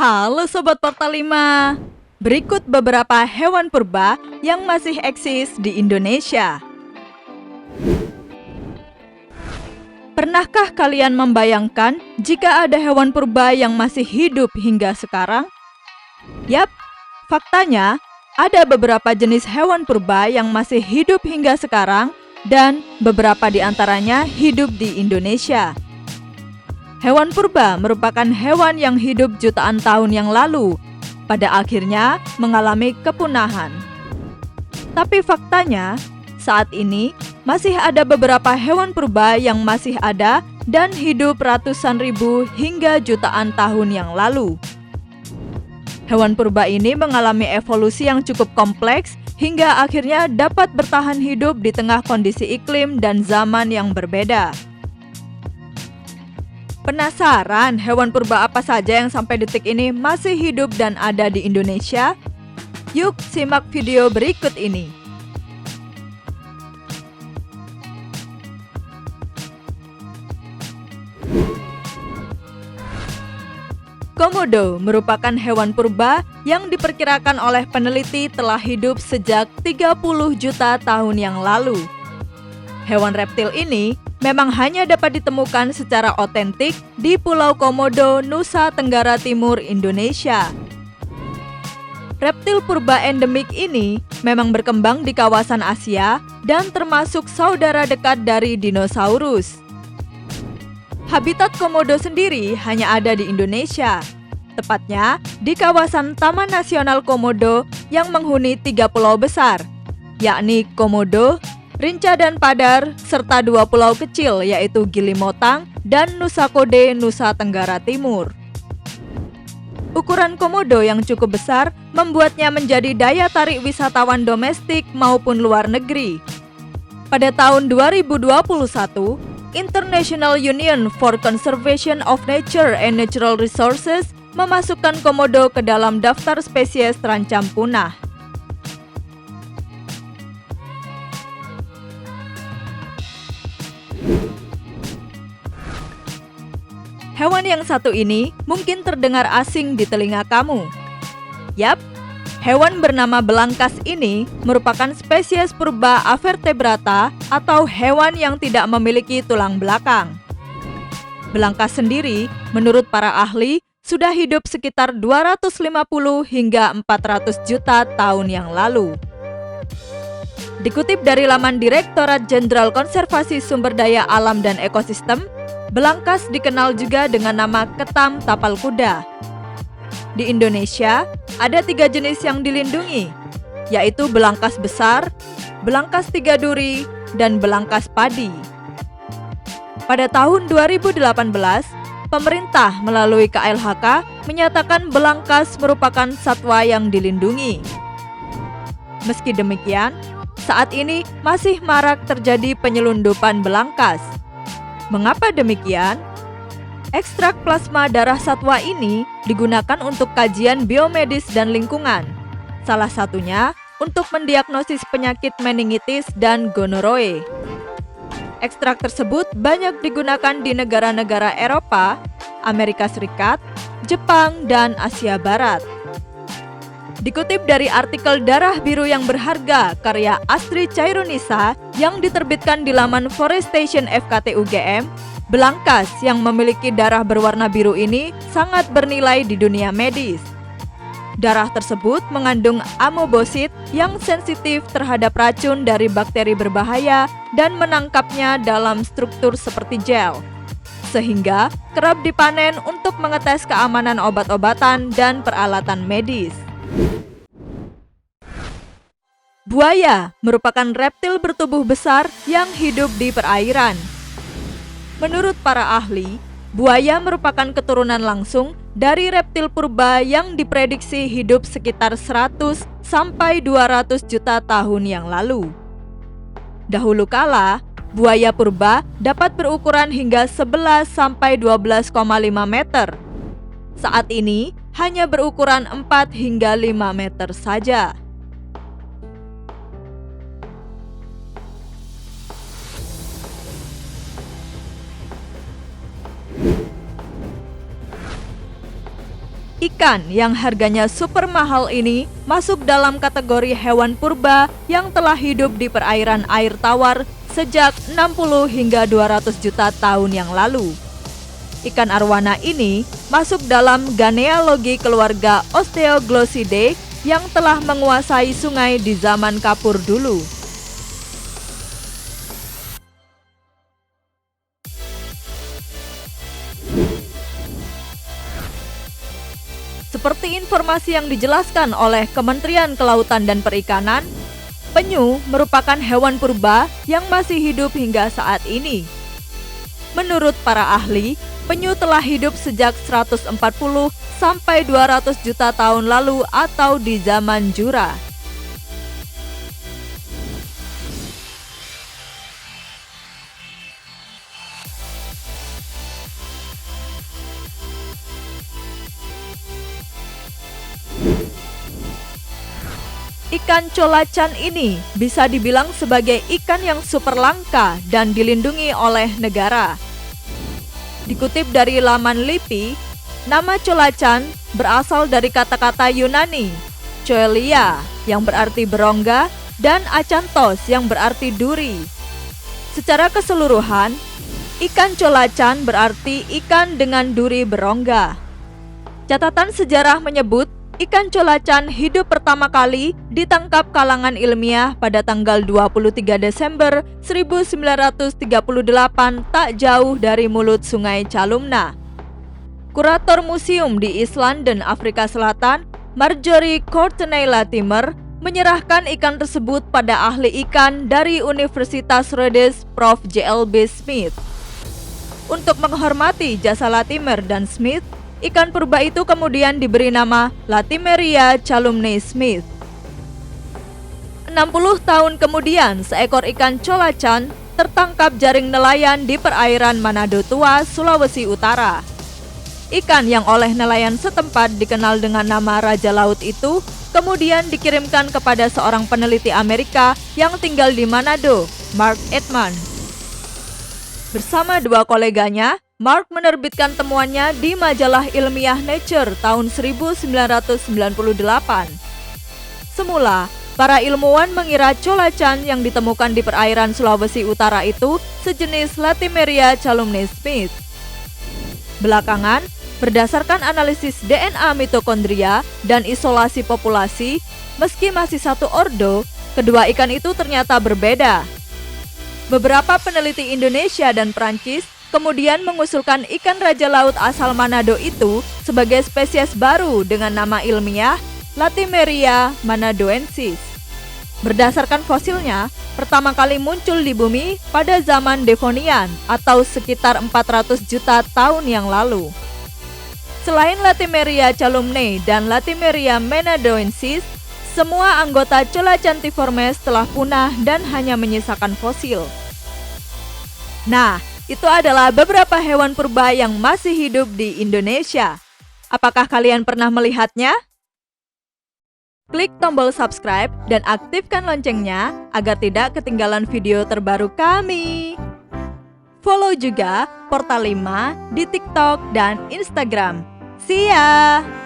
Halo Sobat Portal 5. Berikut beberapa hewan purba yang masih eksis di Indonesia. Pernahkah kalian membayangkan jika ada hewan purba yang masih hidup hingga sekarang? Yap, faktanya ada beberapa jenis hewan purba yang masih hidup hingga sekarang dan beberapa di antaranya hidup di Indonesia. Hewan purba merupakan hewan yang hidup jutaan tahun yang lalu, pada akhirnya mengalami kepunahan. Tapi faktanya, saat ini masih ada beberapa hewan purba yang masih ada dan hidup ratusan ribu hingga jutaan tahun yang lalu. Hewan purba ini mengalami evolusi yang cukup kompleks hingga akhirnya dapat bertahan hidup di tengah kondisi iklim dan zaman yang berbeda. Penasaran hewan purba apa saja yang sampai detik ini masih hidup dan ada di Indonesia? Yuk simak video berikut ini. Komodo merupakan hewan purba yang diperkirakan oleh peneliti telah hidup sejak 30 juta tahun yang lalu. Hewan reptil ini memang hanya dapat ditemukan secara otentik di Pulau Komodo, Nusa Tenggara Timur, Indonesia. Reptil purba endemik ini memang berkembang di kawasan Asia dan termasuk saudara dekat dari dinosaurus. Habitat komodo sendiri hanya ada di Indonesia, tepatnya di kawasan Taman Nasional Komodo yang menghuni 3 pulau besar, yakni Komodo, Rinca dan Padar, serta 2 pulau kecil yaitu Gili Motang dan Nusa Kode, Nusa Tenggara Timur. Ukuran komodo yang cukup besar membuatnya menjadi daya tarik wisatawan domestik maupun luar negeri. Pada tahun 2021, International Union for Conservation of Nature and Natural Resources memasukkan komodo ke dalam daftar spesies terancam punah. Hewan yang satu ini mungkin terdengar asing di telinga kamu. Yap, hewan bernama belangkas ini merupakan spesies purba avertebrata atau hewan yang tidak memiliki tulang belakang. Belangkas sendiri, menurut para ahli, sudah hidup sekitar 250 hingga 400 juta tahun yang lalu. Dikutip dari laman Direktorat Jenderal Konservasi Sumber Daya Alam dan Ekosistem, belangkas dikenal juga dengan nama ketam tapal kuda. Di Indonesia, ada 3 jenis yang dilindungi, yaitu belangkas besar, belangkas 3 duri, dan belangkas padi. Pada tahun 2018, pemerintah melalui KLHK menyatakan belangkas merupakan satwa yang dilindungi. Meski demikian, saat ini masih marak terjadi penyelundupan belangkas. Mengapa demikian? Ekstrak plasma darah satwa ini digunakan untuk kajian biomedis dan lingkungan. Salah satunya untuk mendiagnosis penyakit meningitis dan gonorrhoe. Ekstrak tersebut banyak digunakan di negara-negara Eropa, Amerika Serikat, Jepang, dan Asia Barat. Dikutip dari artikel Darah Biru yang Berharga karya Astrid Chairunisa yang diterbitkan di laman Forestation FKT UGM, belangkas yang memiliki darah berwarna biru ini sangat bernilai di dunia medis. Darah tersebut mengandung amoebosit yang sensitif terhadap racun dari bakteri berbahaya dan menangkapnya dalam struktur seperti gel, sehingga kerap dipanen untuk mengetes keamanan obat-obatan dan peralatan medis. Buaya merupakan reptil bertubuh besar yang hidup di perairan. Menurut para ahli, buaya merupakan keturunan langsung dari reptil purba yang diprediksi hidup sekitar 100 sampai 200 juta tahun yang lalu. Dahulu kala, buaya purba dapat berukuran hingga 11 sampai 12,5 meter. Saat ini hanya berukuran 4 hingga 5 meter saja. Ikan yang harganya super mahal ini masuk dalam kategori hewan purba yang telah hidup di perairan air tawar sejak 60 hingga 200 juta tahun yang lalu. Ikan arwana ini masuk dalam genealogi keluarga Osteoglossidae yang telah menguasai sungai di zaman Kapur dulu. Seperti informasi yang dijelaskan oleh Kementerian Kelautan dan Perikanan, penyu merupakan hewan purba yang masih hidup hingga saat ini. Menurut para ahli, penyu telah hidup sejak 140 sampai 200 juta tahun lalu atau di zaman Jura. Ikan colacan ini bisa dibilang sebagai ikan yang super langka dan dilindungi oleh negara. Dikutip dari laman LIPI, nama colacan berasal dari kata-kata Yunani, coelia yang berarti berongga dan acanthos yang berarti duri. Secara keseluruhan, ikan colacan berarti ikan dengan duri berongga. Catatan sejarah menyebut ikan colacan hidup pertama kali ditangkap kalangan ilmiah pada tanggal 23 Desember 1938 tak jauh dari mulut Sungai Calumna. Kurator museum di East London, Afrika Selatan, Marjorie Courtney Latimer, menyerahkan ikan tersebut pada ahli ikan dari Universitas Rhodes, Prof. J.L.B. Smith. Untuk menghormati jasa Latimer dan Smith, ikan purba itu kemudian diberi nama Latimeria calumnae Smith. 60 tahun kemudian, seekor ikan colacan tertangkap jaring nelayan di perairan Manado Tua, Sulawesi Utara. Ikan yang oleh nelayan setempat dikenal dengan nama Raja Laut itu kemudian dikirimkan kepada seorang peneliti Amerika yang tinggal di Manado, Mark Edman. Bersama dua koleganya, Mark menerbitkan temuannya di majalah ilmiah Nature tahun 1998. Semula, para ilmuwan mengira colacan yang ditemukan di perairan Sulawesi Utara itu sejenis Latimeria calumnae Smith. Belakangan, berdasarkan analisis DNA mitokondria dan isolasi populasi, meski masih satu ordo, kedua ikan itu ternyata berbeda. Beberapa peneliti Indonesia dan Prancis kemudian mengusulkan ikan raja laut asal Manado itu sebagai spesies baru dengan nama ilmiah Latimeria manadoensis. Berdasarkan fosilnya, pertama kali muncul di bumi pada zaman Devonian atau sekitar 400 juta tahun yang lalu. Selain Latimeria calumnae dan Latimeria manadoensis, semua anggota Colacantiformes telah punah dan hanya menyisakan fosil. Nah, itu adalah beberapa hewan purba yang masih hidup di Indonesia. Apakah kalian pernah melihatnya? Klik tombol subscribe dan aktifkan loncengnya agar tidak ketinggalan video terbaru kami. Follow juga Portal 5 di TikTok dan Instagram. See ya!